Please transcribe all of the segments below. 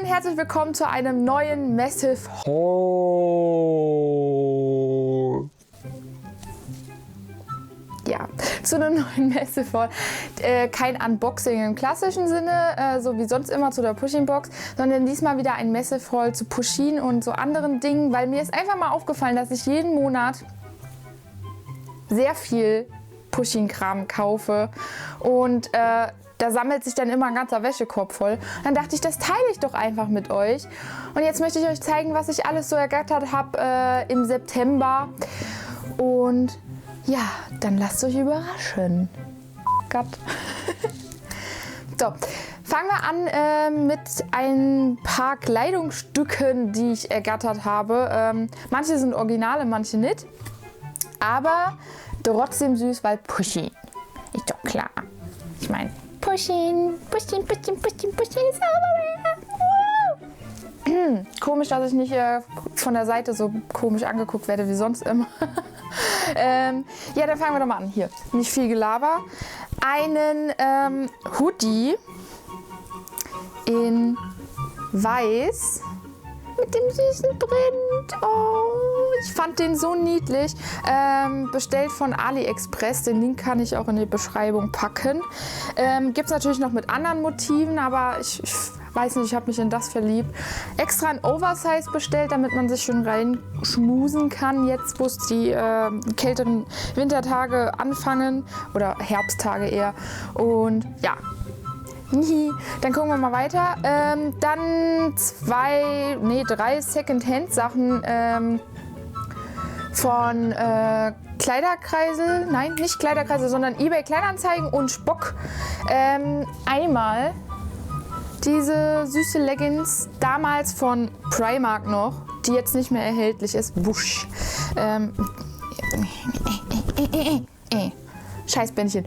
Hallöchen, herzlich willkommen zu einem neuen Massive Haul. Ja, zu einem neuen Massive Haul. Kein Unboxing im klassischen Sinne, so wie sonst immer zu der Pusheen Box, sondern diesmal wieder ein Massive Haul zu Pusheen und so anderen Dingen, weil mir ist einfach mal aufgefallen, dass ich jeden Monat sehr viel Pusheen-Kram kaufe und da sammelt sich dann immer ein ganzer Wäschekorb voll. Dann dachte ich, das teile ich doch einfach mit euch. Und jetzt möchte ich euch zeigen, was ich alles so ergattert habe im September. Und ja, dann lasst euch überraschen. Gott. So, fangen wir an mit ein paar Kleidungsstücken, die ich ergattert habe. Manche sind Originale, manche nicht. Aber trotzdem süß, weil Pusheen. Ist doch klar. Ich meine, Pusheen ist aber komisch, dass ich nicht von der Seite so komisch angeguckt werde wie sonst immer. Ja, dann fangen wir doch mal an. Hier, nicht viel Gelaber. Einen Hoodie in weiß mit dem süßen Print. Oh, ich fand den so niedlich. Bestellt von AliExpress. Den Link kann ich auch in die Beschreibung packen. Gibt es natürlich noch mit anderen Motiven, aber ich weiß nicht, ich habe mich in das verliebt. Extra ein Oversize bestellt, damit man sich schon reinschmusen kann, jetzt wo es die kälteren Wintertage anfangen oder Herbsttage eher. Und ja. Dann gucken wir mal weiter. Dann drei Second-Hand-Sachen von Kleiderkreisel. Nein, nicht Kleiderkreisel, sondern eBay Kleinanzeigen und Spock. Einmal diese süße Leggings, damals von Primark noch, die jetzt nicht mehr erhältlich ist. Wusch. Scheißbändchen.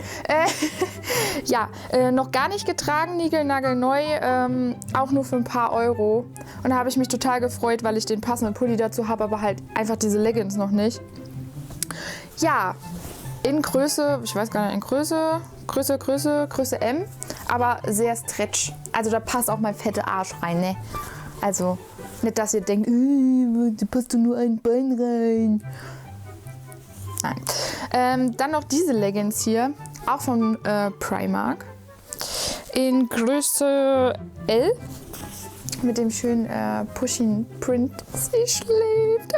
Ja, noch gar nicht getragen, niegelnagelneu, auch nur für ein paar Euro. Und da habe ich mich total gefreut, weil ich den passenden Pulli dazu habe, aber halt einfach diese Leggings noch nicht. Ja, in Größe, ich weiß gar nicht, in Größe M, aber sehr stretch. Also da passt auch mein fetter Arsch rein, ne? Also nicht, dass ihr denkt, da passt du nur ein Bein rein. Nein. Dann noch diese Leggings hier, auch von Primark. In Größe L. Mit dem schönen Pusheen Print. Sie schläft.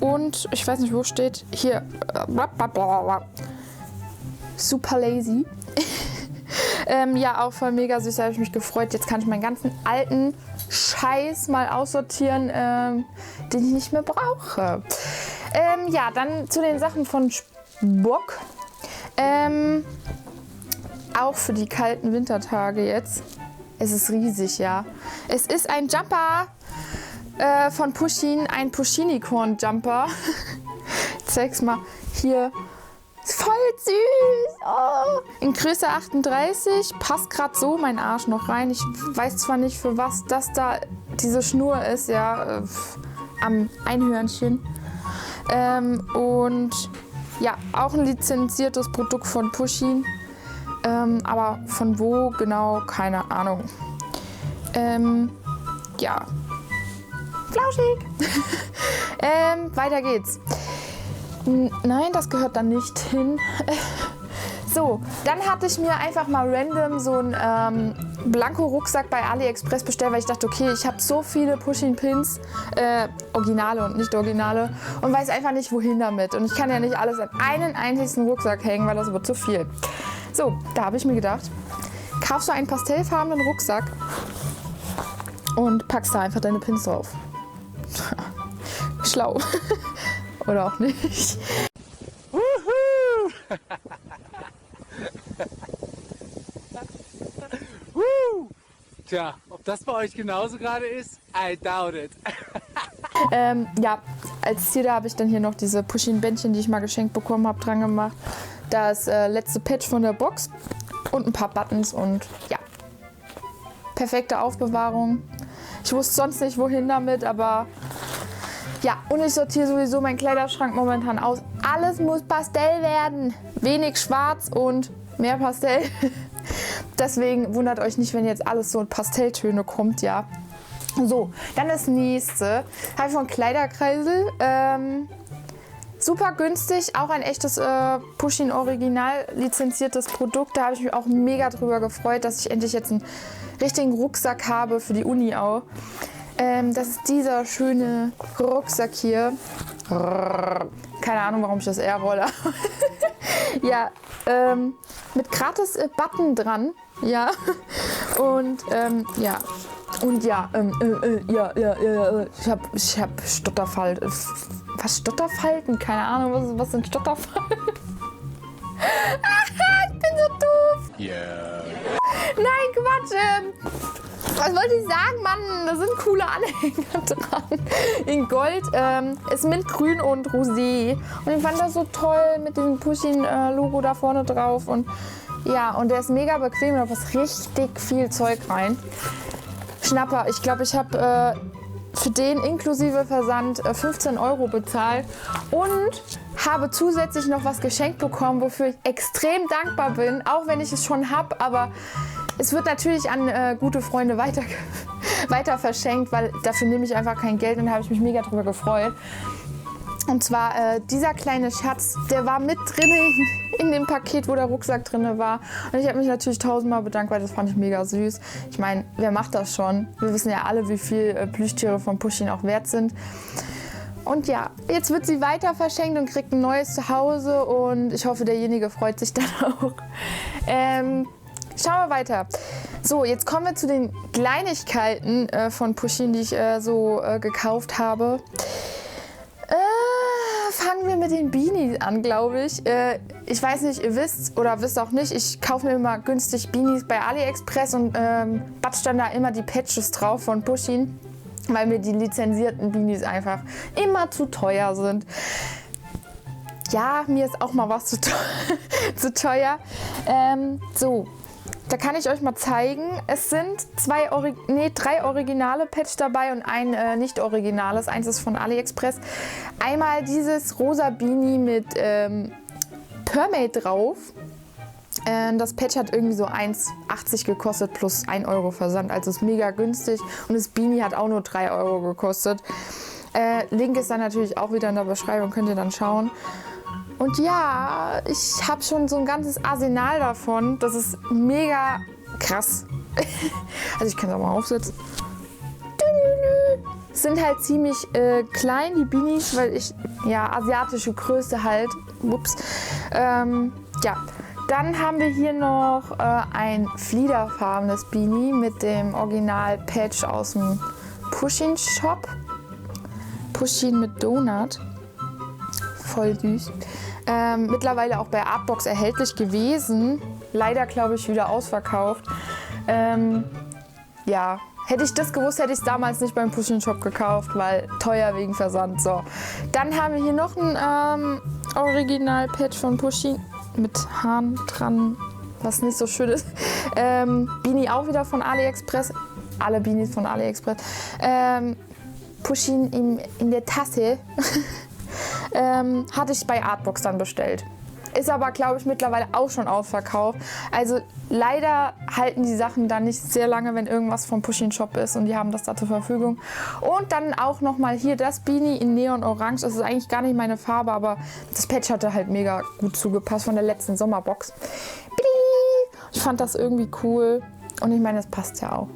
Und ich weiß nicht, wo steht. Hier. Super lazy. Ja, auch voll mega süß. Da habe ich mich gefreut. Jetzt kann ich meinen ganzen alten Scheiß mal aussortieren, den ich nicht mehr brauche. Ja, dann zu den Sachen von Spock. Auch für die kalten Wintertage jetzt. Es ist riesig, ja. Es ist ein Jumper von Pusheen, ein Pusheenicorn-Jumper. Ich zeig's mal hier. Voll süß. Oh. In Größe 38. Passt gerade so mein Arsch noch rein. Ich weiß zwar nicht, für was das da diese Schnur ist, ja, am Einhörnchen. Und ja, auch ein lizenziertes Produkt von Pusheen. Aber von wo genau, keine Ahnung. Ja. Flauschig. Weiter geht's. Nein, das gehört da nicht hin. So, dann hatte ich mir einfach mal random so einen Blanko-Rucksack bei AliExpress bestellt, weil ich dachte, okay, ich habe so viele Pusheen-Pins, Originale und nicht Originale, und weiß einfach nicht, wohin damit. Und ich kann ja nicht alles an einen einzigen Rucksack hängen, weil das wird zu viel. So, da habe ich mir gedacht, kaufst du einen pastellfarbenen Rucksack und packst da einfach deine Pins drauf. Schlau. Oder auch nicht. Tja, ob das bei euch genauso gerade ist, I doubt it. Ja, als Ziel habe ich dann hier noch diese Pusheen-Bändchen, die ich mal geschenkt bekommen habe, dran gemacht. Das letzte Patch von der Box und ein paar Buttons und ja, perfekte Aufbewahrung. Ich wusste sonst nicht, wohin damit, aber Ja, und ich sortiere sowieso meinen Kleiderschrank momentan aus. Alles muss Pastell werden. Wenig Schwarz und mehr Pastell. Deswegen wundert euch nicht, wenn jetzt alles so in Pastelltöne kommt, ja. So, dann das nächste. Habe ich von Kleiderkreisel. Super günstig, auch ein echtes Pusheen Original lizenziertes Produkt. Da habe ich mich auch mega drüber gefreut, dass ich endlich jetzt einen richtigen Rucksack habe für die Uni auch. Das ist dieser schöne Rucksack hier. Keine Ahnung, warum ich das R rolle. Ja, mit gratis Button dran. Ja. Und ja. Und ja, ich hab Stotterfalten. Was, Stotterfalten? Keine Ahnung, was sind Stotterfalten? Ich bin so doof. Yeah. Nein, Quatsch. Was wollte ich sagen, Mann? Da sind coole Anhänger dran. In Gold, ist Mintgrün und Rosé. Und ich fand das so toll mit dem Pusheen-Logo da vorne drauf. Und ja, und der ist mega bequem. Da passt richtig viel Zeug rein. Schnapper. Ich glaube, ich habe für den inklusive Versand 15 € bezahlt und habe zusätzlich noch was geschenkt bekommen, wofür ich extrem dankbar bin, auch wenn ich es schon habe, aber es wird natürlich an gute Freunde weiter verschenkt, weil dafür nehme ich einfach kein Geld und da habe ich mich mega drüber gefreut. Und zwar dieser kleine Schatz, der war mit drin in dem Paket, wo der Rucksack drin war. Und ich habe mich natürlich tausendmal bedankt, weil das fand ich mega süß. Ich meine, wer macht das schon? Wir wissen ja alle, wie viel Plüschtiere von Pusheen auch wert sind. Und ja, jetzt wird sie weiter verschenkt und kriegt ein neues Zuhause. Und ich hoffe, derjenige freut sich dann auch. Schauen wir weiter. So, jetzt kommen wir zu den Kleinigkeiten von Pusheen, die ich so gekauft habe. Fangen wir mit den Beanies an, glaube ich. Ich weiß nicht, ihr wisst oder wisst auch nicht, ich kaufe mir immer günstig Beanies bei AliExpress und batsch dann da immer die Patches drauf von Pusheen, weil mir die lizenzierten Beanies einfach immer zu teuer sind. Ja, mir ist auch mal was zu teuer. So. Da kann ich euch mal zeigen. Es sind drei originale Patch dabei und ein nicht originales. Eins ist von AliExpress. Einmal dieses rosa Beanie mit Permade drauf. Das Patch hat irgendwie so 1,80 gekostet plus 1 € Versand. Also ist mega günstig. Und das Beanie hat auch nur 3 € gekostet. Link ist dann natürlich auch wieder in der Beschreibung. Könnt ihr dann schauen. Und ja, ich habe schon so ein ganzes Arsenal davon. Das ist mega krass. Also ich kann es auch mal aufsetzen. Sind halt ziemlich klein, die Beanies, weil ich, ja, asiatische Größe halt. Ups. Ja, dann haben wir hier noch ein fliederfarbenes Beanie mit dem Original-Patch aus dem Pusheen-Shop. Pusheen mit Donut. Voll süß. Mittlerweile auch bei Artbox erhältlich gewesen. Leider, glaube ich, wieder ausverkauft. Ja, hätte ich das gewusst, hätte ich es damals nicht beim Pusheen Shop gekauft, weil teuer wegen Versand. So. Dann haben wir hier noch ein Original-Patch von Pusheen mit Haaren dran, was nicht so schön ist. Beanie auch wieder von AliExpress. Alle Beanies von AliExpress. Pusheen in der Tasse. Hatte ich bei Artbox dann bestellt. Ist aber, glaube ich, mittlerweile auch schon ausverkauft. Also leider halten die Sachen dann nicht sehr lange, wenn irgendwas vom Pusheen Shop ist und die haben das da zur Verfügung. Und dann auch nochmal hier das Beanie in Neon Orange. Das ist eigentlich gar nicht meine Farbe, aber das Patch hatte halt mega gut zugepasst von der letzten Sommerbox. Ich fand das irgendwie cool. Und ich meine, das passt ja auch.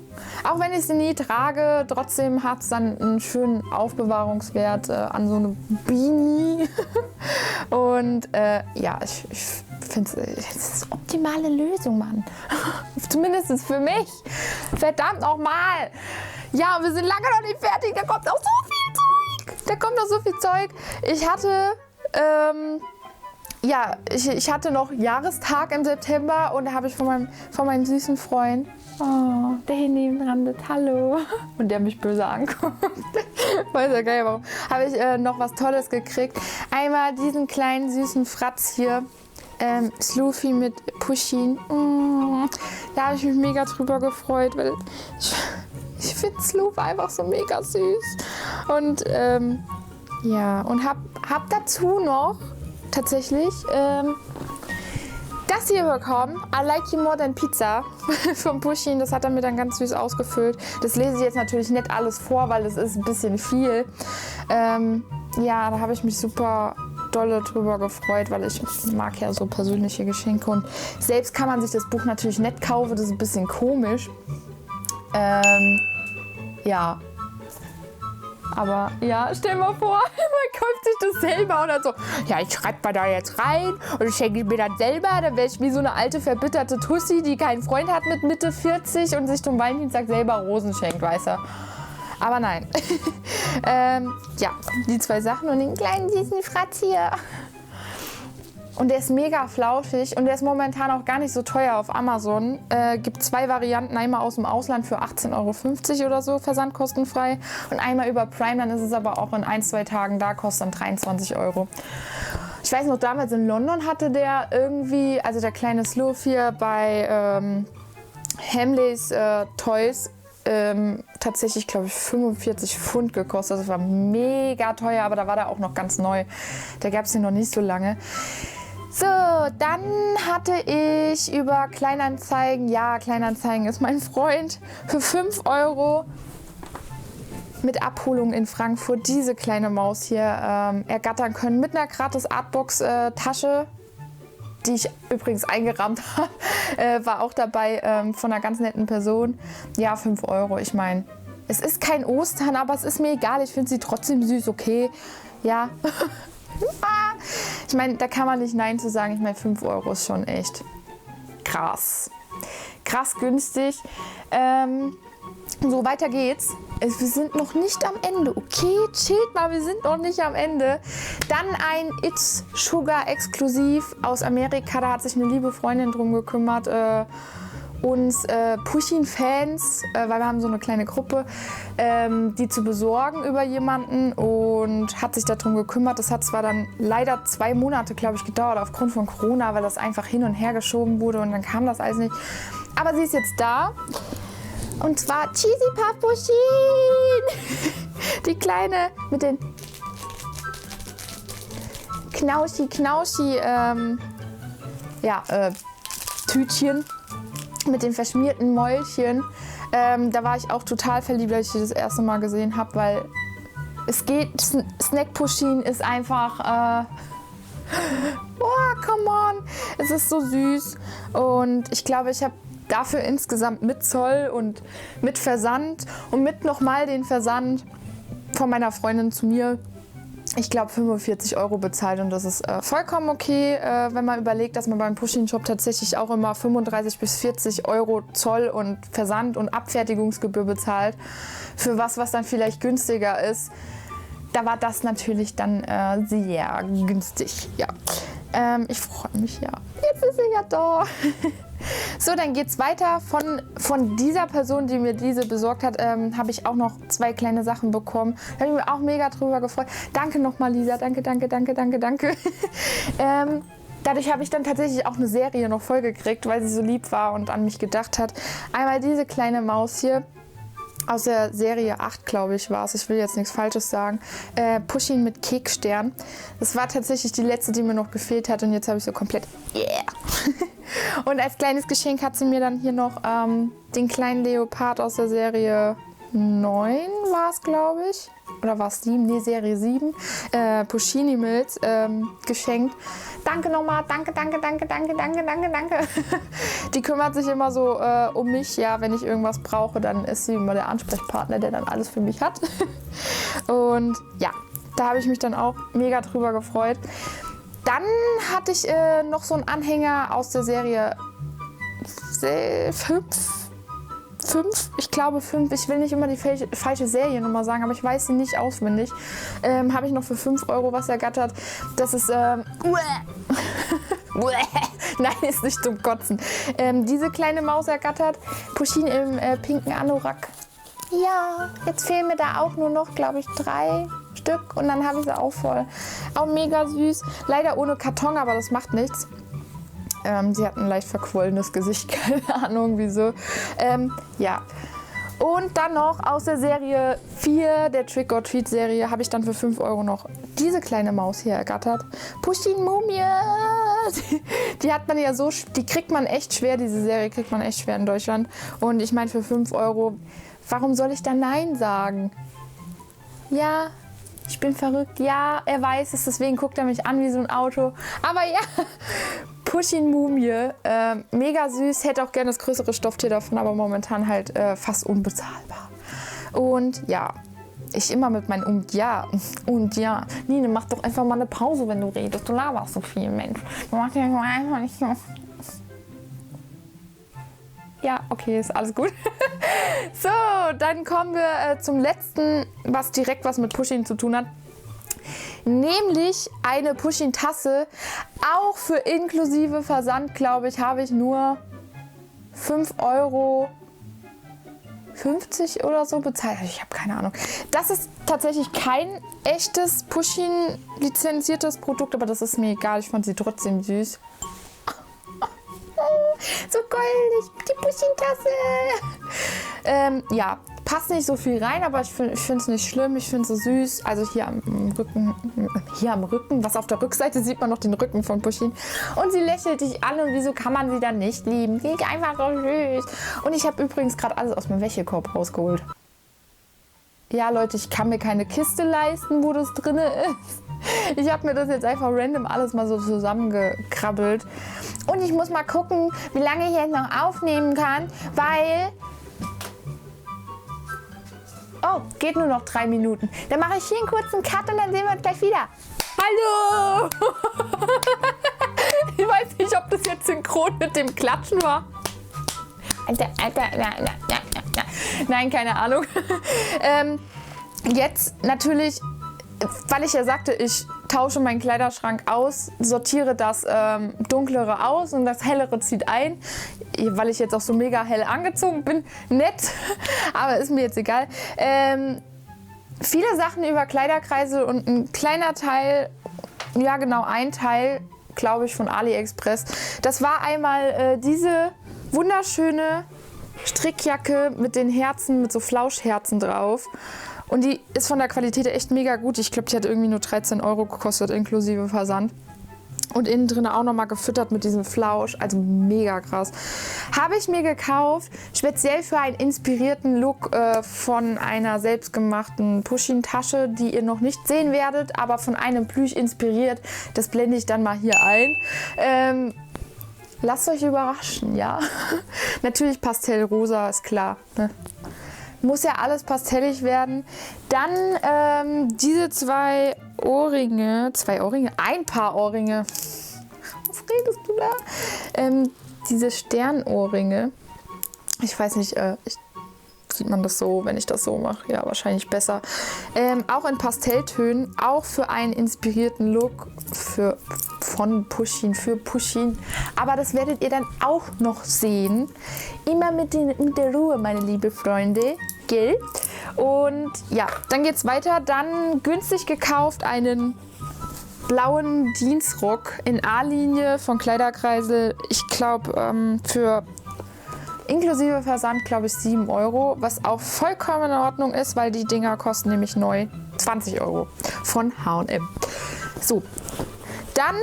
Auch wenn ich sie nie trage, trotzdem hat es dann einen schönen Aufbewahrungswert an so einem Beanie. Und ja, ich finde es ist eine optimale Lösung, Mann. Zumindest für mich. Verdammt nochmal. Ja, wir sind lange noch nicht fertig. Da kommt noch so viel Zeug. Ich hatte... ja, ich hatte noch Jahrestag im September und da habe ich von meinem süßen Freund, der hier nebendran ist, hallo, und der mich böse anguckt, weiß ja gar nicht warum, habe ich noch was Tolles gekriegt. Einmal diesen kleinen süßen Fratz hier, Sloofy mit Pusheen. Da habe ich mich mega drüber gefreut, weil ich finde Sloof einfach so mega süß. Und Ja, und hab dazu noch tatsächlich das hier bekommen. I like you more than pizza vom Pusheen. Das hat er mir dann ganz süß ausgefüllt. Das lese ich jetzt natürlich nicht alles vor, weil das ist ein bisschen viel. Ja, da habe ich mich super dolle drüber gefreut, weil ich mag ja so persönliche Geschenke. Und selbst kann man sich das Buch natürlich nicht kaufen. Das ist ein bisschen komisch. Ja. Aber ja, stell mal vor, man kauft sich das selber oder so. Ja, ich schreibe mal da jetzt rein und schenke mir dann selber. Dann wäre ich wie so eine alte, verbitterte Tussi, die keinen Freund hat mit Mitte 40 und sich zum Valentinstag selber Rosen schenkt, weißt du. Aber nein. Ja, die 2 Sachen und den kleinen süßen Fratz hier. Und der ist mega flauschig und der ist momentan auch gar nicht so teuer auf Amazon. Gibt 2 Varianten, einmal aus dem Ausland für 18,50 € oder so, versandkostenfrei. Und einmal über Prime, dann ist es aber auch in 1-2 Tagen da, kostet dann 23 €. Ich weiß noch, damals in London hatte der irgendwie, also der kleine Sloth hier bei Hamleys Toys, tatsächlich, glaube ich, 45 Pfund gekostet. Das war mega teuer, aber da war der auch noch ganz neu. Da gab es den noch nicht so lange. So, dann hatte ich über Kleinanzeigen, ja, Kleinanzeigen ist mein Freund, für 5 € mit Abholung in Frankfurt diese kleine Maus hier ergattern können mit einer gratis Artbox-Tasche, die ich übrigens eingerahmt habe, war auch dabei von einer ganz netten Person. Ja, 5 €, ich meine, es ist kein Ostern, aber es ist mir egal, ich finde sie trotzdem süß, okay, ja. Ich meine, da kann man nicht Nein zu sagen. Ich meine, 5 € ist schon echt krass. Krass günstig. So, weiter geht's. Wir sind noch nicht am Ende. Okay, chillt mal, wir sind noch nicht am Ende. Dann ein It's Sugar exklusiv aus Amerika. Da hat sich eine liebe Freundin drum gekümmert. Uns Pusheen-Fans, weil wir haben so eine kleine Gruppe, die zu besorgen über jemanden und hat sich darum gekümmert. Das hat zwar dann leider 2 Monate, glaube ich, gedauert aufgrund von Corona, weil das einfach hin und her geschoben wurde und dann kam das alles nicht. Aber sie ist jetzt da und zwar Cheesy Puff Pusheen. Die kleine mit den Knauschi, Tütchen. Mit den verschmierten Mäulchen. Da war ich auch total verliebt, als ich die das erste Mal gesehen habe, weil es geht, Snack Pusheen ist einfach, oh, come on, es ist so süß und ich glaube, ich habe dafür insgesamt mit Zoll und mit Versand und mit nochmal den Versand von meiner Freundin zu mir, ich glaube 45 € bezahlt und das ist vollkommen okay, wenn man überlegt, dass man beim Pusheen-Shop tatsächlich auch immer 35 bis 40 € Zoll und Versand und Abfertigungsgebühr bezahlt für was dann vielleicht günstiger ist. Da war das natürlich dann sehr günstig, ja. Ich freue mich, ja. Jetzt ist sie ja da. So, dann geht's weiter. Von dieser Person, die mir diese besorgt hat, habe ich auch noch 2 kleine Sachen bekommen. Da habe ich mich auch mega drüber gefreut. Danke nochmal, Lisa. Danke. Dadurch habe ich dann tatsächlich auch eine Serie noch vollgekriegt, weil sie so lieb war und an mich gedacht hat. Einmal diese kleine Maus hier. Aus der Serie 8, glaube ich, war es. Ich will jetzt nichts Falsches sagen. Pusheen mit Kekstern. Das war tatsächlich die letzte, die mir noch gefehlt hat. Und jetzt habe ich so komplett, yeah. Und als kleines Geschenk hat sie mir dann hier noch den kleinen Leopard aus der Serie 9 war es, glaube ich. Oder war es 7? Nee, Serie 7. Pushinimals geschenkt. Danke nochmal. Danke. Die kümmert sich immer so um mich. Ja, wenn ich irgendwas brauche, dann ist sie immer der Ansprechpartner, der dann alles für mich hat. Und ja, da habe ich mich dann auch mega drüber gefreut. Dann hatte ich noch so einen Anhänger aus der Serie 5. Ich glaube 5. Ich will nicht immer die falsche Seriennummer sagen, aber ich weiß sie nicht auswendig. Habe ich noch für 5 € was ergattert. Das ist Nein, ist nicht zum Kotzen. Diese kleine Maus ergattert. Pusheen im pinken Anorak. Ja, jetzt fehlen mir da auch nur noch, glaube ich, 3 Stück und dann habe ich sie auch voll. Auch mega süß. Leider ohne Karton, aber das macht nichts. Sie hat ein leicht verquollenes Gesicht, keine Ahnung wieso. Ja. Und dann noch aus der Serie 4, der Trick-or-Treat-Serie, habe ich dann für 5 Euro noch diese kleine Maus hier ergattert. Pushkin Mumie. Die hat man ja so, die kriegt man echt schwer, diese Serie kriegt man echt schwer in Deutschland. Und ich meine, für 5 Euro, warum soll ich da Nein sagen? Ja, ich bin verrückt. Ja, er weiß es, deswegen guckt er mich an wie so ein Auto. Aber ja, Pushkin Mumie, mega süß. Hätte auch gerne das größere Stofftier davon, aber momentan halt fast unbezahlbar. Und ja, ich immer mit meinen und ja. Nine, mach doch einfach mal eine Pause, wenn du redest. Du laberst so viel, Mensch. Du machst ja einfach nicht so. Ja, okay, ist alles gut. So, dann kommen wir zum letzten, was direkt was mit Pushkin zu tun hat. Nämlich eine Pushkin-Tasse. Auch für inklusive Versand, glaube ich, habe ich nur 5,50 Euro oder so bezahlt. Ich habe keine Ahnung. Das ist tatsächlich kein echtes Pushkin-lizenziertes Produkt, aber das ist mir egal. Ich fand sie trotzdem süß. So goldig, die Pushkin-Tasse. Ja, passt nicht so viel rein, aber ich finde es nicht schlimm. Ich finde es so süß. Also hier am Rücken, was auf der Rückseite sieht man noch den Rücken von Pushkin. Und sie lächelt dich an und wieso kann man sie dann nicht lieben? Sie ist einfach so süß. Und ich habe übrigens gerade alles aus meinem Wäschekorb rausgeholt. Ja, Leute, ich kann mir keine Kiste leisten, wo das drin ist. Ich habe mir das jetzt einfach random alles mal so zusammengekrabbelt. Und ich muss mal gucken, wie lange ich jetzt noch aufnehmen kann, weil... Oh, geht nur noch 3 Minuten. Dann mache ich hier einen kurzen Cut und dann sehen wir uns gleich wieder. Hallo! Ich weiß nicht, ob das jetzt synchron mit dem Klatschen war. Nein, keine Ahnung. Jetzt natürlich, weil ich ja sagte, ich tausche meinen Kleiderschrank aus, sortiere das Dunklere aus und das Hellere zieht ein, weil ich jetzt auch so mega hell angezogen bin. Nett, aber ist mir jetzt egal. Viele Sachen über Kleiderkreisel und ein kleiner Teil, ja genau ein Teil, glaube ich, von AliExpress. Das war einmal diese wunderschöne Strickjacke mit den Herzen, mit so Flauschherzen drauf. Und die ist von der Qualität echt mega gut. Ich glaube, die hat irgendwie nur 13 Euro gekostet, inklusive Versand. Und innen drin auch nochmal gefüttert mit diesem Flausch. Also mega krass. Habe ich mir gekauft, speziell für einen inspirierten Look von einer selbstgemachten Pushkin-Tasche, die ihr noch nicht sehen werdet, aber von einem Plüsch inspiriert. Das blende ich dann mal hier ein. Lasst euch überraschen, ja. Natürlich pastellrosa, ist klar. Ne? Muss ja alles pastellig werden. Dann diese ein Paar Ohrringe. Was redest du da? Diese Sternohrringe. Ich weiß nicht, sieht man das so, wenn ich das so mache? Ja, wahrscheinlich besser. Auch in Pastelltönen, auch für einen inspirierten Look von Pushkin, für Pushkin. Aber das werdet ihr dann auch noch sehen. Immer mit der Ruhe, meine liebe Freunde. Gell? Und ja, dann geht's weiter. Dann günstig gekauft einen blauen Jeansrock in A-Linie von Kleiderkreisel. Ich glaube, für inklusive Versand, glaube ich, 7 Euro, was auch vollkommen in Ordnung ist, weil die Dinger kosten nämlich neu 20 Euro von H&M. So, dann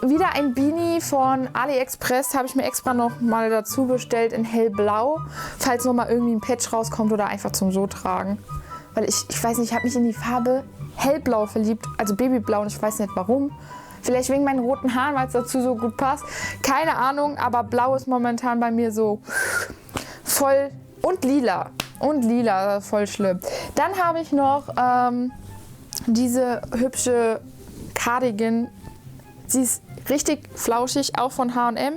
wieder ein Beanie von AliExpress, habe ich mir extra noch mal dazu bestellt in hellblau, falls noch mal irgendwie ein Patch rauskommt oder einfach zum so tragen. Weil ich weiß nicht, ich habe mich in die Farbe hellblau verliebt, also Babyblau, und ich weiß nicht warum. Vielleicht wegen meinen roten Haaren, weil es dazu so gut passt. Keine Ahnung, aber blau ist momentan bei mir so voll. Und lila. Und lila, voll schlimm. Dann habe ich noch diese hübsche Cardigan. Sie ist richtig flauschig, auch von H&M.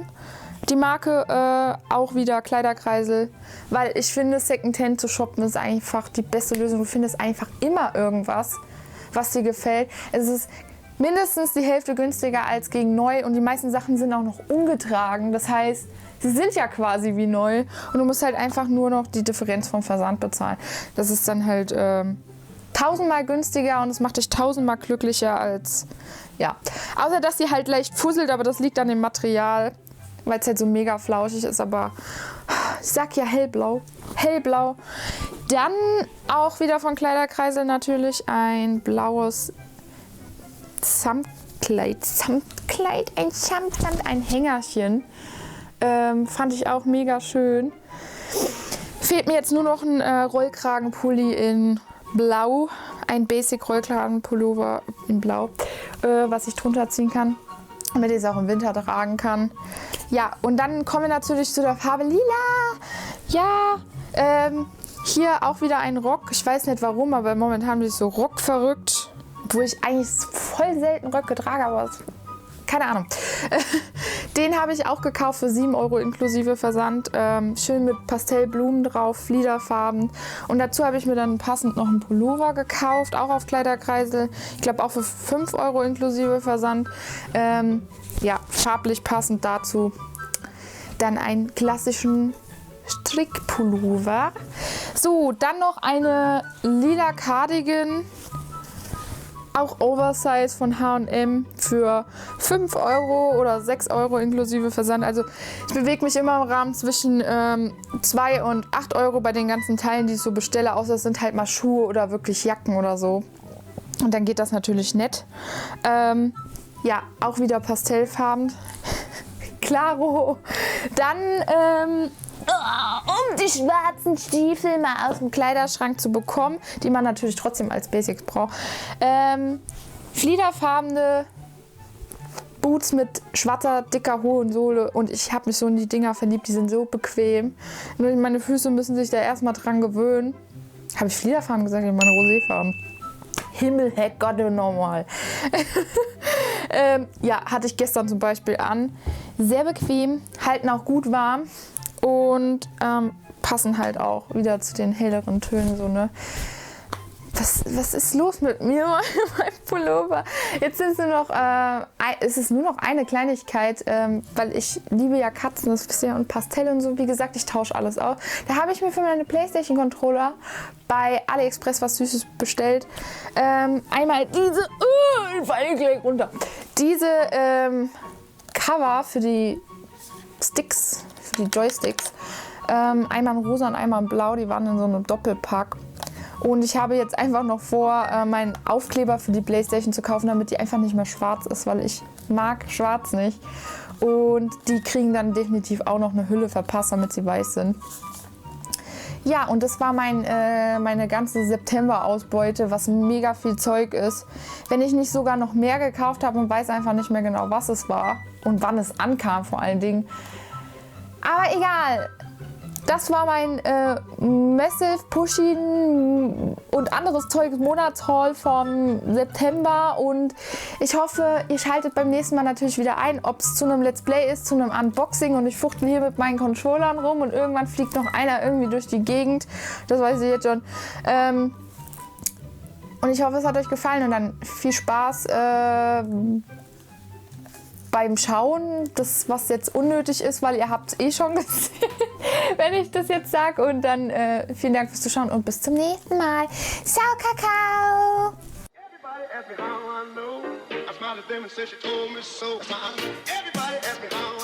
Die Marke auch wieder Kleiderkreisel. Weil ich finde, Secondhand zu shoppen ist einfach die beste Lösung. Du findest einfach immer irgendwas, was dir gefällt. Es ist mindestens die Hälfte günstiger als gegen neu und die meisten Sachen sind auch noch ungetragen. Das heißt, sie sind ja quasi wie neu und du musst halt einfach nur noch die Differenz vom Versand bezahlen. Das ist dann halt 1000-mal günstiger und es macht dich 1000-mal glücklicher als, ja. Außer, dass sie halt leicht fusselt, aber das liegt an dem Material, weil es halt so mega flauschig ist, aber Ich sag ja hellblau. Hellblau. Dann auch wieder von Kleiderkreisel natürlich ein blaues Samtkleid. Ein Samtband, ein Hängerchen. Fand ich auch mega schön. Fehlt mir jetzt nur noch ein Rollkragenpulli in Blau. Ein Basic Rollkragenpullover in Blau, was ich drunter ziehen kann, damit ich es auch im Winter tragen kann. Ja, und dann kommen wir natürlich zu der Farbe Lila. Ja, hier auch wieder ein Rock. Ich weiß nicht warum, aber momentan bin ich so rockverrückt. Obwohl ich eigentlich voll selten Röcke trage, aber keine Ahnung. Den habe ich auch gekauft für 7 € inklusive Versand. Schön mit Pastellblumen drauf, Fliederfarben. Und dazu habe ich mir dann passend noch einen Pullover gekauft, auch auf Kleiderkreisel. Ich glaube auch für 5 € inklusive Versand. Ja, farblich passend dazu. Dann einen klassischen Strickpullover. So, dann noch eine lila Cardigan. Auch Oversize von H&M für 5 € oder 6 € inklusive Versand. Also ich bewege mich immer im Rahmen zwischen 2 und 8 € bei den ganzen Teilen, die ich so bestelle. Außer es sind halt mal Schuhe oder wirklich Jacken oder so. Und dann geht das natürlich nett. Ja, auch wieder Pastellfarben. Klaro. Dann um die schwarzen Stiefel mal aus dem Kleiderschrank zu bekommen, die man natürlich trotzdem als Basics braucht. Fliederfarbene Boots mit schwarzer, dicker, hohen Sohle und ich habe mich so in die Dinger verliebt, die sind so bequem. Nur meine Füße müssen sich da erstmal dran gewöhnen. Habe ich Fliederfarben gesagt? Ich meine Roséfarben. Himmel, Herrgott, normal. Ja, hatte ich gestern zum Beispiel an. Sehr bequem, halten auch gut warm. Und passen halt auch wieder zu den helleren Tönen. So, ne? Was ist los mit mir, mein Pullover? Jetzt ist es nur noch eine Kleinigkeit, weil ich liebe ja Katzen, das wisst ihr, und Pastell und so. Wie gesagt, ich tausche alles aus. Da habe ich mir für meine PlayStation-Controller bei AliExpress was Süßes bestellt. Einmal diese, ich falle gleich runter. Diese Cover für die Sticks, für die Joysticks. Einmal in rosa und einmal in blau, die waren in so einem Doppelpack. Und ich habe jetzt einfach noch vor, meinen Aufkleber für die PlayStation zu kaufen, damit die einfach nicht mehr schwarz ist, weil ich mag schwarz nicht. Und die kriegen dann definitiv auch noch eine Hülle verpasst, damit sie weiß sind. Ja, und das war meine ganze September-Ausbeute, was mega viel Zeug ist. Wenn ich nicht sogar noch mehr gekauft habe und weiß einfach nicht mehr genau, was es war und wann es ankam vor allen Dingen. Aber egal. Das war mein Massive Pushin und anderes Zeug Monatshaul vom September und ich hoffe, ihr schaltet beim nächsten Mal natürlich wieder ein, ob es zu einem Let's Play ist, zu einem Unboxing und ich fuchtel hier mit meinen Controllern rum und irgendwann fliegt noch einer irgendwie durch die Gegend. Das weiß ich jetzt schon. Und ich hoffe, es hat euch gefallen und dann viel Spaß beim Schauen, das was jetzt unnötig ist, weil ihr habt es eh schon gesehen, wenn ich das jetzt sage. Und dann vielen Dank fürs Zuschauen und bis zum nächsten Mal. Ciao, Kakao! Everybody ask me how I know. I smiled at them and said she told me so. Everybody ask me how I know.